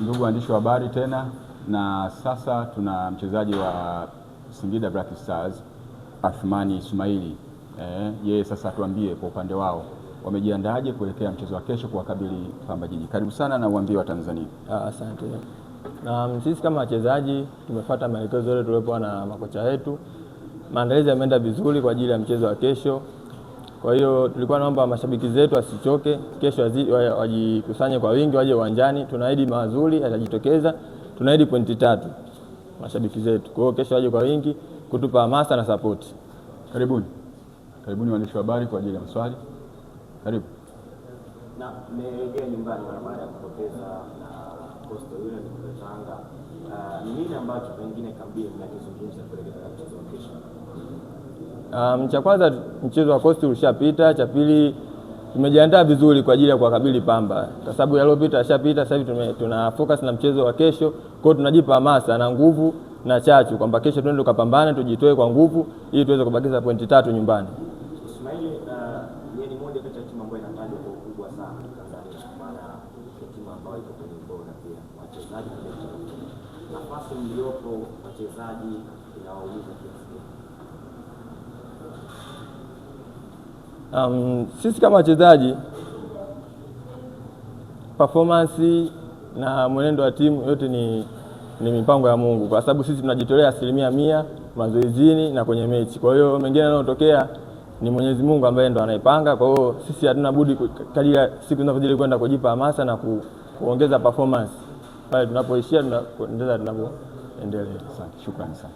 Ndugu waandishi wa habari tena, na sasa tuna mchezaji wa Singida Black Stars Athmani Ismaili. Yeye sasa tuambie kwa upande wao wamejiandaje kuelekea mchezo wa kesho kuwakabili Pamba Jiji. Karibu sana na uambie wa Tanzania. Asante. Na sisi kama wachezaji tumefuata maelekezo yote tuliyopewa na makocha wetu. Maandalizi yameenda vizuri kwa ajili ya mchezo wa kesho. Kwa hiyo tulikuwa naomba mashabiki zetu wasichoke, kesho wajikusanye kwa wingi waje uwanjani. Tunaahidi mazuri yatajitokeza. Tunaahidi pointi 3 mashabiki zetu. Kwa hiyo kesho waje kwa wingi kutupa hamasa na support. Karibuni waandishi wa habari kwa ajili ya maswali. Karibu. Na nimerejea nyumbani baada ya kupoteza na Coastal Union kwa Tanga. Ni nini ambacho pengine kambi mnakizungumza kuelekea mchezo wa kesho? Cha kwanza mchezo wa Coastal ushapita, cha pili tumejiandaa vizuri kwa ajili ya kuwakabili Pamba. Kwa sababu yaliyopita yashapita, sasa hivi tuna focus na mchezo wa kesho. Kwa hiyo tunajipa hamasa na nguvu na chachu kwamba kesho twende tukapambane, tujitoe kwa nguvu ili tuweze kubakiza pointi 3 nyumbani. Ismaili, ni moja kati ya timu ambayo inatajwa kwa ukubwa sana Tanzania, maana ni timu ambayo iko kwenye ubora pia. Wachezaji na nafasi mliopo wachezaji inawauliza kiasi. Sisi kama wachezaji performance na mwenendo wa timu yote ni mipango ya Mungu, kwa sababu sisi tunajitolea 100% mazoezini na kwenye mechi. Kwa hiyo mengine yanayotokea ni Mwenyezi Mungu ambaye ndo anaipanga. Kwa hiyo sisi hatuna budi kadiri siku zinavyozidi kwenda kujipa hamasa na kuongeza performance pale tunapoishia tunaendelea tunapoendelea. Shukrani sana.